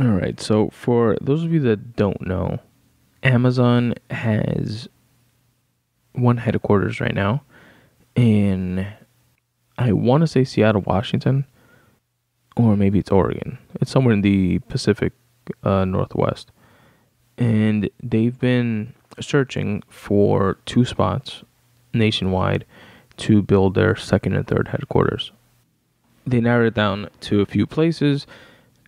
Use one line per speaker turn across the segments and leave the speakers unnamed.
All right. So for those of you that don't know, Amazon has one headquarters right now in, I want to say Seattle, Washington, or maybe it's Oregon. It's somewhere in the Pacific Northwest. And they've been searching for two spots nationwide to build their second and third headquarters. They narrowed it down to a few places,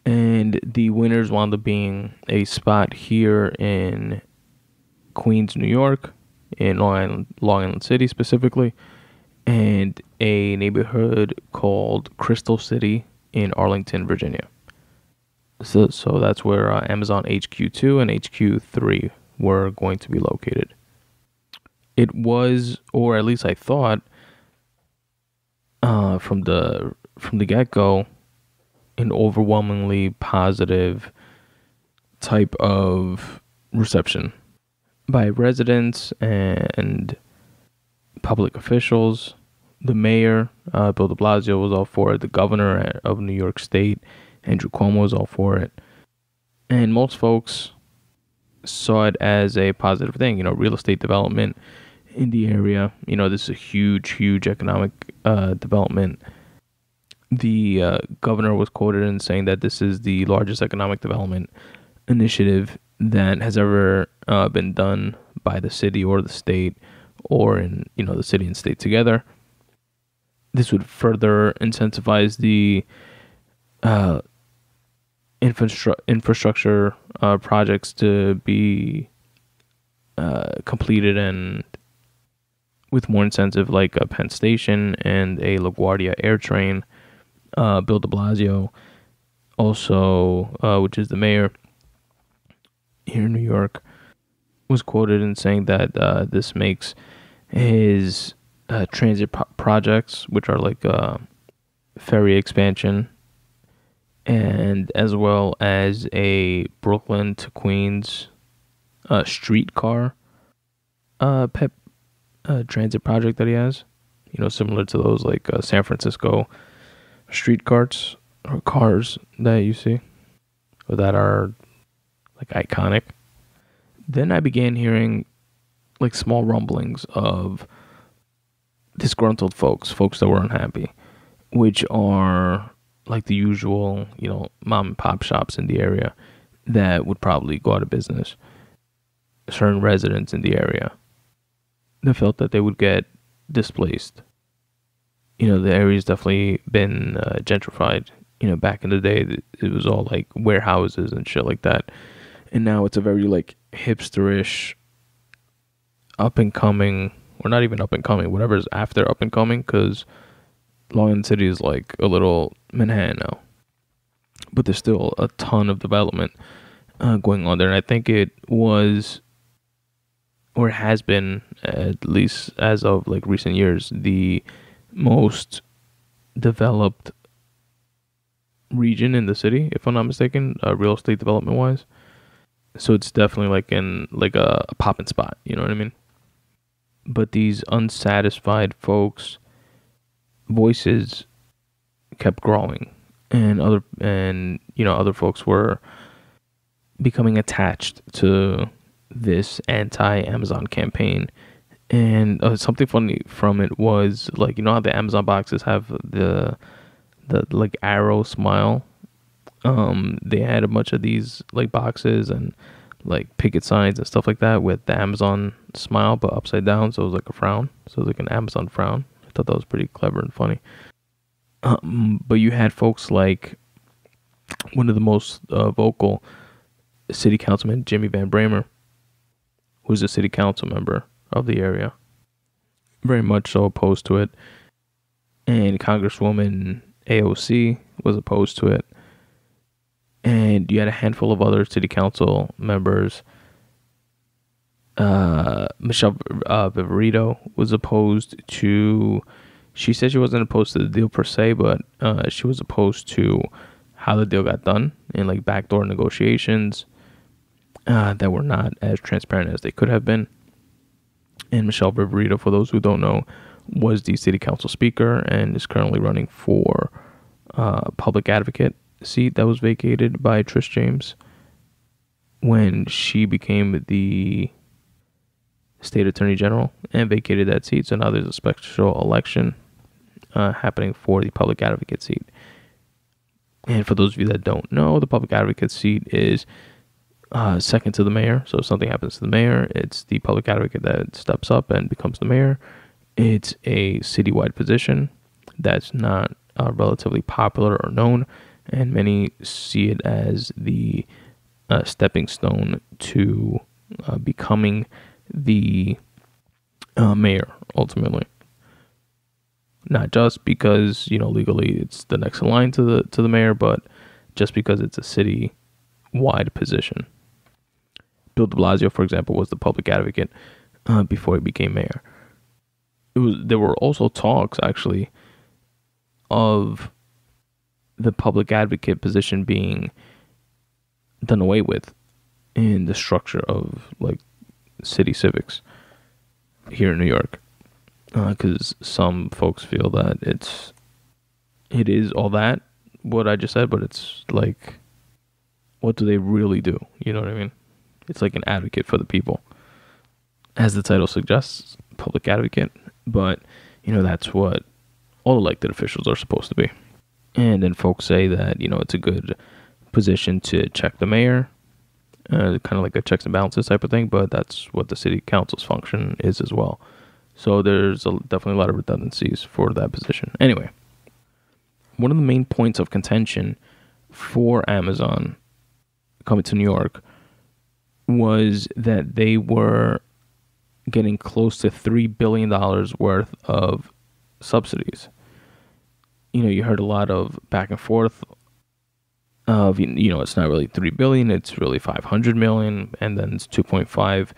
and the winners wound up being a spot here in Queens, New York, in Long Island City specifically, and a neighborhood called Crystal City in Arlington, Virginia. So that's where Amazon HQ2 and HQ3 were going to be located. It was, or at least I thought, from the get-go, an overwhelmingly positive type of reception by residents and public officials. The mayor, Bill de Blasio, was all for it. The governor of New York State, Andrew Cuomo, was all for it. And most folks saw it as a positive thing. Real estate development in the area. This is a huge economic development. The governor was quoted in saying that this is the largest economic development initiative that has ever been done by the city or the state, or in the city and state together. This would further incentivize the infrastructure projects to be completed, and with more incentive, like a Penn Station and a LaGuardia Air Train. Bill de Blasio, also, which is the mayor here in New York, was quoted in saying that this makes his transit projects, which are like ferry expansion, and as well as a Brooklyn to Queens streetcar transit project that he has, similar to those like San Francisco street carts or cars that you see, or that are like iconic. Then I began hearing like small rumblings of disgruntled folks that were unhappy, which are like the usual, mom and pop shops in the area that would probably go out of business. Certain residents in the area that felt that they would get displaced. The area's definitely been gentrified. Back in the day, it was all like warehouses and shit like that. And now it's a very like hipsterish, up and coming, or not even up and coming, whatever is after up and coming, because Long Island City is like a little Manhattan now. But there's still a ton of development going on there. And I think it was, or it has been, at least as of like recent years, the most developed region in the city, if I'm not mistaken, real estate development wise. So it's definitely like in like a poppin' spot, you know what I mean? But these unsatisfied folks' voices kept growing, and other folks were becoming attached to this anti-Amazon campaign. And something funny from it was, like, how the Amazon boxes have the like arrow smile. They had a bunch of these like boxes and like picket signs and stuff like that with the Amazon smile, but upside down, so it was like a frown. So it was like an Amazon frown. I thought that was pretty clever and funny. But you had folks like one of the most vocal city councilman, Jimmy Van Bramer, who's a city council member of the area, very much so opposed to it. And Congresswoman AOC was opposed to it. And you had a handful of other city council members. Michelle Viverito was opposed to, she said she wasn't opposed to the deal per se, but she was opposed to how the deal got done in like backdoor negotiations that were not as transparent as they could have been. And Michelle Viverito, for those who don't know, was the city council speaker and is currently running for public advocate seat that was vacated by Trish James when she became the state attorney general and vacated that seat. So now there's a special election happening for the public advocate seat. And for those of you that don't know, the public advocate seat is second to the mayor. So if something happens to the mayor, it's the public advocate that steps up and becomes the mayor. It's a citywide position that's not relatively popular or known, and many see it as the stepping stone to becoming the mayor ultimately. Not just because, legally it's the next in line to the mayor, but just because it's a city-wide position. Bill de Blasio, for example, was the public advocate before he became mayor. There were also talks, actually, of the public advocate position being done away with in the structure of city civics here in New York, because some folks feel that it is all that what I just said, but it's what do they really do? You know what I mean? It's like an advocate for the people, as the title suggests, public advocate. But that's what all elected officials are supposed to be. And then folks say that it's a good position to check the mayor, kind of like a checks and balances type of thing, but that's what the city council's function is as well. So there's definitely a lot of redundancies for that position. Anyway, one of the main points of contention for Amazon coming to New York was that they were getting close to $3 billion worth of subsidies. You heard a lot of back and forth of, it's not really $3 billion, it's really $500 million, and then it's $2.5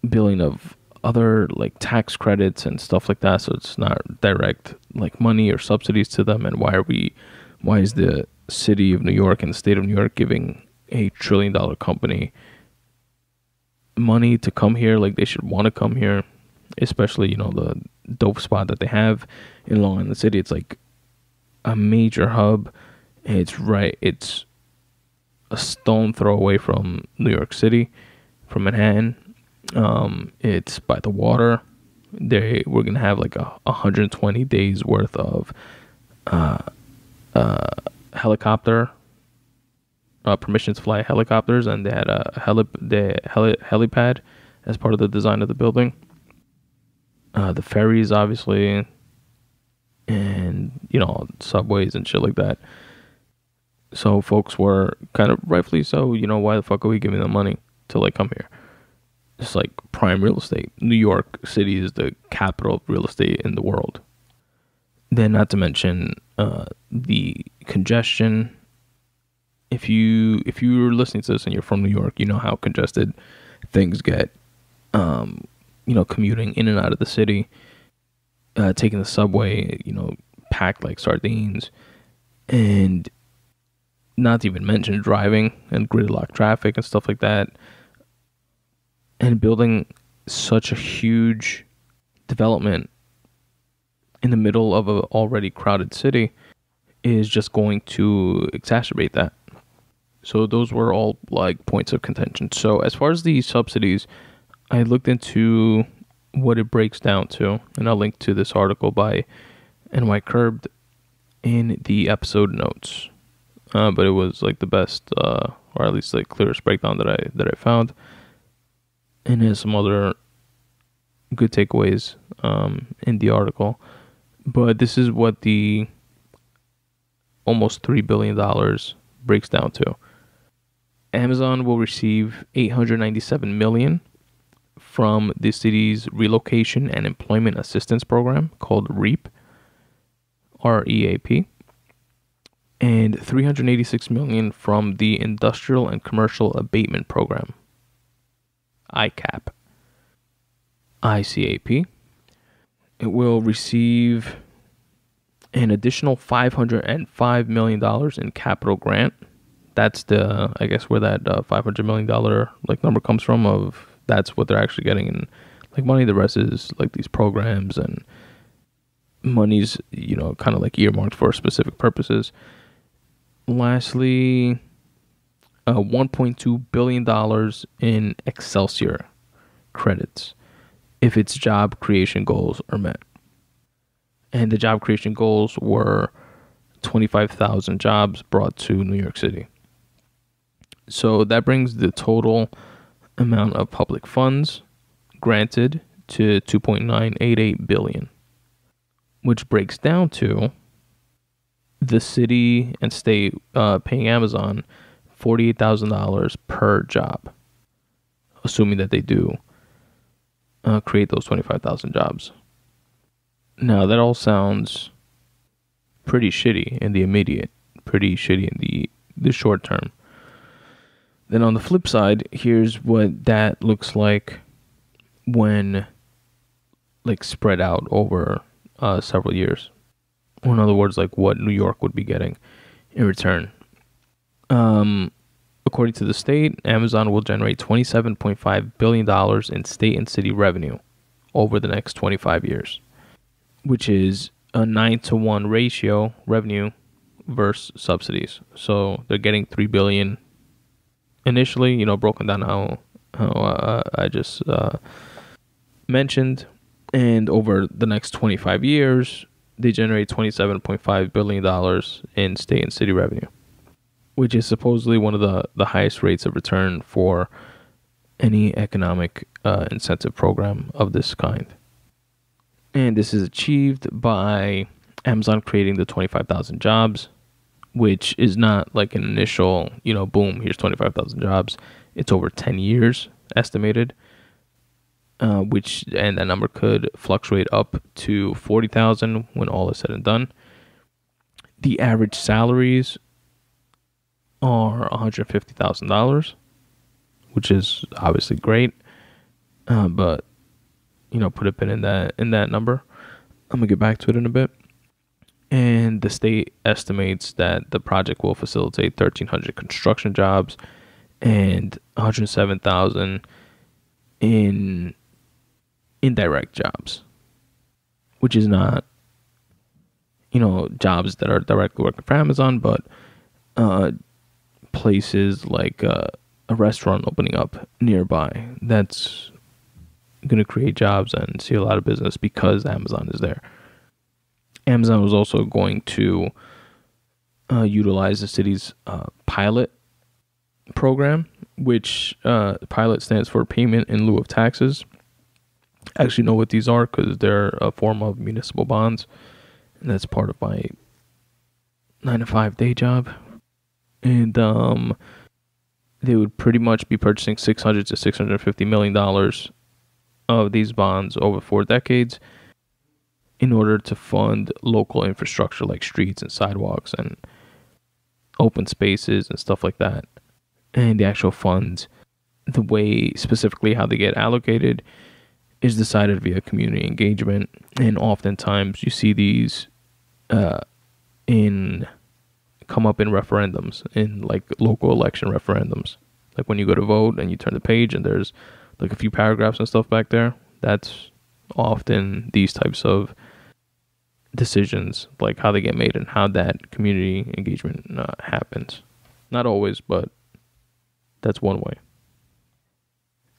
billion of other tax credits and stuff like that. So it's not direct money or subsidies to them. And why is the city of New York and the state of New York giving a $1 trillion company money to come here? They should want to come here, especially the dope spot that they have in Long Island City. It's a major hub. It's a stone throw away from New York City, from Manhattan. It's by the water. We're gonna have 120 days worth of helicopter permission to fly helicopters, and they had a helipad as part of the design of the building. The ferries, obviously, and subways and shit like that. So folks were kind of rightfully so. Why the fuck are we giving them money to come here? It's prime real estate. New York City is the capital of real estate in the world. Then, not to mention the congestion. If you're listening to this and you're from New York, you know how congested things get. Commuting in and out of the city, taking the subway, packed like sardines, and not to even mention driving and gridlock traffic and stuff like that. And building such a huge development in the middle of an already crowded city is just going to exacerbate that. So those were all points of contention. So as far as the subsidies, I looked into what it breaks down to, and I'll link to this article by NY Curbed in the episode notes. But it was the best, or at least clearest breakdown that I found. And there's some other good takeaways in the article. But this is what the almost $3 billion breaks down to. Amazon will receive $897 million from the city's Relocation and Employment Assistance Program called REAP, REAP, and $386 million from the Industrial and Commercial Abatement Program, ICAP. ICAP. It will receive an additional $505 million in capital grant. That's I guess where that $500 million number comes from. That's what they're actually getting in money. The rest is these programs and monies, kind of earmarked for specific purposes. Lastly, $1.2 billion in Excelsior credits if its job creation goals are met. And the job creation goals were 25,000 jobs brought to New York City. So that brings the total amount of public funds granted to 2.988 billion, which breaks down to the city and state paying Amazon $48,000 per job, assuming that they do create those 25,000 jobs. Now, that all sounds pretty shitty in the immediate, pretty shitty in the short term. Then on the flip side, here's what that looks like when spread out over several years. Or in other words, like what New York would be getting in return. According to the state, Amazon will generate $27.5 billion in state and city revenue over the next 25 years, which is a 9-to-1 ratio revenue versus subsidies. So they're getting $3 billion initially, broken down how I just mentioned. And over the next 25 years, they generate $27.5 billion in state and city revenue, which is supposedly one of the highest rates of return for any economic incentive program of this kind. And this is achieved by Amazon creating the 25,000 jobs, which is not like an initial, boom, here's 25,000 jobs. It's over 10 years estimated, and that number could fluctuate up to 40,000 when all is said and done. The average salaries are $150,000, which is obviously great, but put a pin in that number. I'm gonna get back to it in a bit. And the state estimates that the project will facilitate 1,300 construction jobs and 107,000 in indirect jobs, which is not, jobs that are directly working for Amazon, but places like a restaurant opening up nearby that's going to create jobs and see a lot of business because Amazon is there. Amazon was also going to utilize the city's pilot program, which pilot stands for payment in lieu of taxes. I actually know what these are because they're a form of municipal bonds, and that's part of my 9-to-5 day job. And they would pretty much be purchasing $600 to $650 million of these bonds over 4 decades in order to fund local infrastructure like streets and sidewalks and open spaces and stuff like that. And the actual funds, the way specifically how they get allocated, is decided via community engagement. And oftentimes you see these come up in referendums, in like local election referendums. Like when you go to vote and you turn the page and there's like a few paragraphs and stuff back there. That's often these types of decisions, like how they get made and how that community engagement happens. Not always, but that's one way.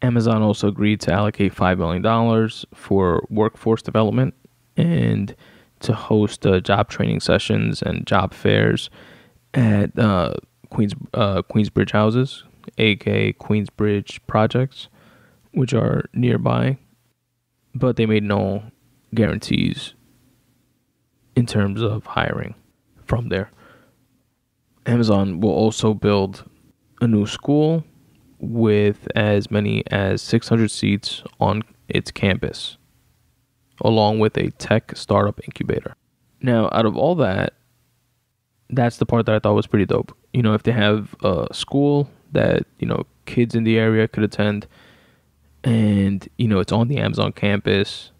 Amazon also agreed to allocate $5 million for workforce development and to host job training sessions and job fairs at Queensbridge houses, aka Queensbridge projects, which are nearby, but they made no guarantees in terms of hiring from there. Amazon will also build a new school with as many as 600 seats on its campus, along with a tech startup incubator. Now, out of all that, that's the part that I thought was pretty dope. If they have a school that, kids in the area could attend, and, it's on the Amazon campus,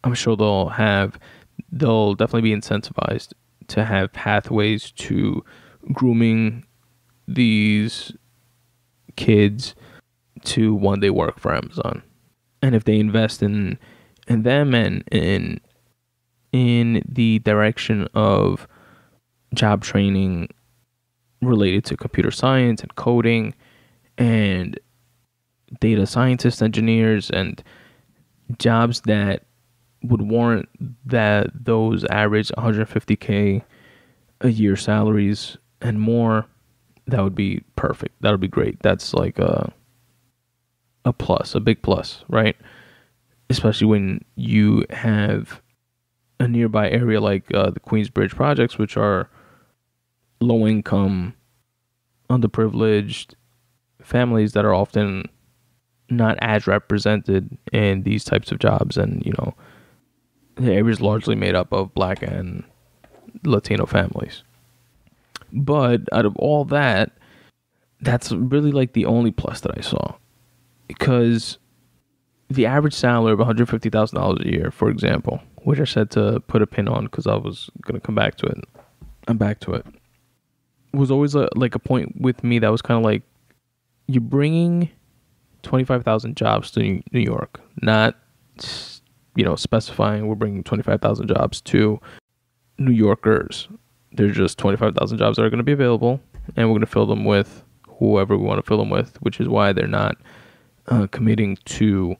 I'm sure they'll definitely be incentivized to have pathways to grooming these kids to one day work for Amazon. And if they invest in them and in the direction of job training related to computer science and coding and data scientists, engineers, and jobs that would warrant that those average 150K a year salaries and more. That would be perfect. That would be great. That's like a plus, a big plus, right? Especially when you have a nearby area like the Queensbridge projects, which are low income, underprivileged families that are often not as represented in these types of jobs. And, the area is largely made up of Black and Latino families. But out of all that, that's really like the only plus that I saw. Because the average salary of $150,000 a year, for example, which I said to put a pin on because I was going to come back to it. I'm back to it. Was always like a point with me that was kind of like, you're bringing 25,000 jobs to New York, not, specifying we're bringing 25,000 jobs to New Yorkers. There's just 25,000 jobs that are going to be available, and we're going to fill them with whoever we want to fill them with, which is why they're not committing to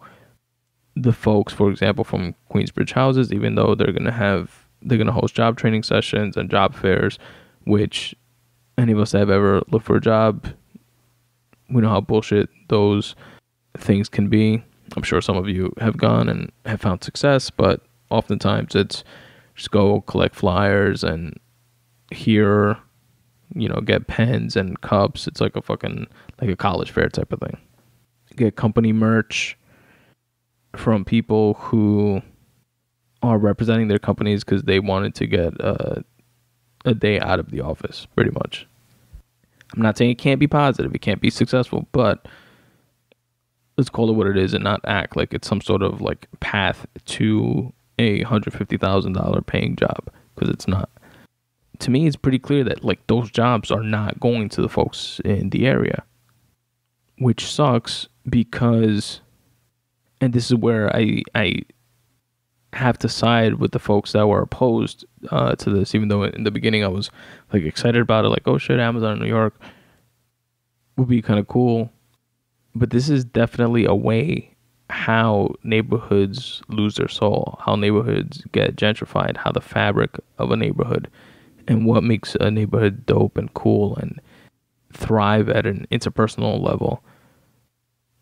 the folks, for example, from Queensbridge houses, even though they're going to host job training sessions and job fairs, which any of us that have ever looked for a job, we know how bullshit those things can be. I'm sure some of you have gone and have found success, but oftentimes it's just go collect flyers and hear, get pens and cups. It's like like a college fair type of thing. Get company merch from people who are representing their companies because they wanted to get a day out of the office, pretty much. I'm not saying it can't be positive, it can't be successful, but let's call it what it is and not act like it's some sort of like path to a $150,000 paying job, because it's not. To me, it's pretty clear that like those jobs are not going to the folks in the area, which sucks because, and this is where I have to side with the folks that were opposed to this, even though in the beginning I was like excited about it, like, oh shit, Amazon in New York would be kind of cool. But this is definitely a way how neighborhoods lose their soul, how neighborhoods get gentrified, how the fabric of a neighborhood and what makes a neighborhood dope and cool and thrive at an interpersonal level,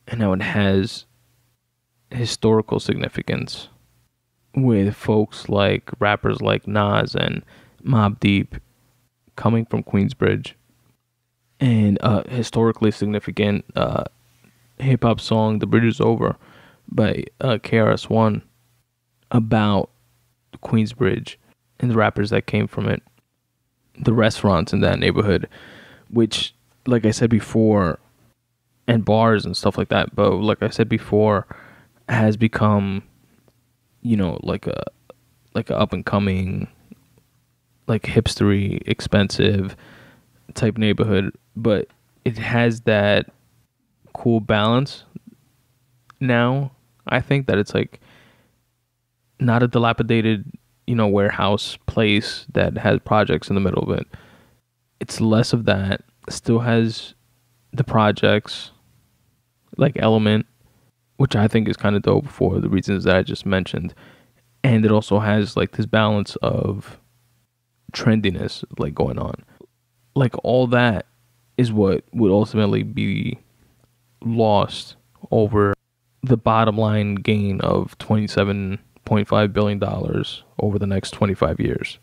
and how it has historical significance with folks like rappers like Nas and Mobb Deep coming from Queensbridge, and historically significant hip-hop song The Bridge Is Over by KRS-One about Queensbridge and the rappers that came from it, the restaurants in that neighborhood, which, like I said before, and bars and stuff like that, but like I said before, has become, like a up and coming, like hipstery, expensive type neighborhood, but it has that cool balance now. I think that it's like not a dilapidated, warehouse place that has projects in the middle of it. It's less of that. Still has the projects like element, which I think is kind of dope for the reasons that I just mentioned. And it also has like this balance of trendiness like going on. Like all that is what would ultimately be lost over the bottom line gain of $27.5 billion over the next 25 years.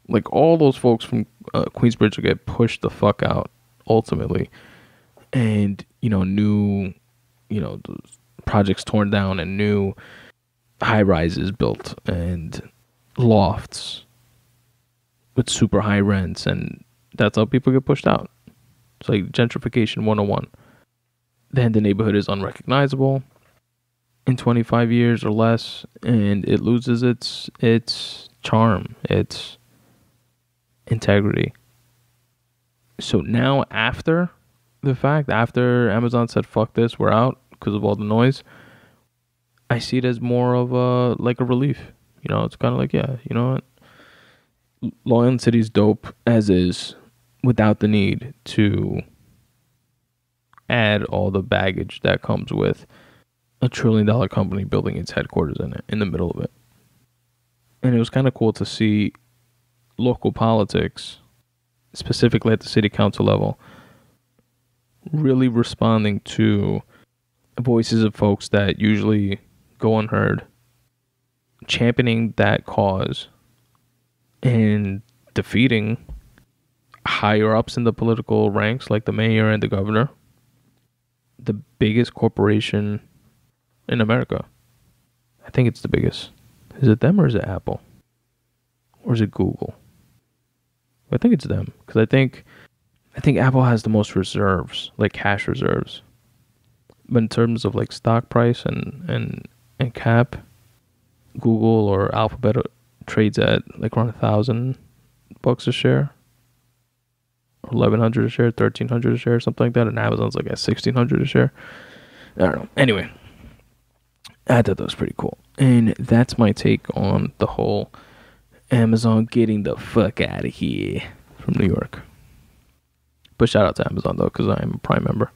Like all those folks from Queensbridge will get pushed the fuck out ultimately. And, new, projects torn down and new high rises built and lofts with super high rents. And that's how people get pushed out. It's like gentrification 101. Then the neighborhood is unrecognizable in 25 years or less, and it loses its charm, its integrity. So now after the fact, after Amazon said, fuck this, we're out because of all the noise, I see it as more of a relief. It's kind of like, yeah, you know what? Long Island City's dope as is. without the need to add all the baggage that comes with a $1 trillion company building its headquarters in the middle of it. And it was kind of cool to see local politics, specifically at the city council level, really responding to voices of folks that usually go unheard, championing that cause and defeating higher ups in the political ranks like the mayor and the governor, the biggest corporation in America. I think it's the biggest. Is it them or is it Apple? Or is it Google? I think it's them, because I think Apple has the most reserves, like cash reserves. But in terms of like stock price and cap, Google or Alphabet trades at like around $1,000 a share, or $1,100 a share, $1,300 a share, something like that. And Amazon's like at $1,600 a share. I don't know. Anyway, I thought that was pretty cool, and that's my take on the whole Amazon getting the fuck out of here from New York. But shout out to Amazon though, because I am a Prime member.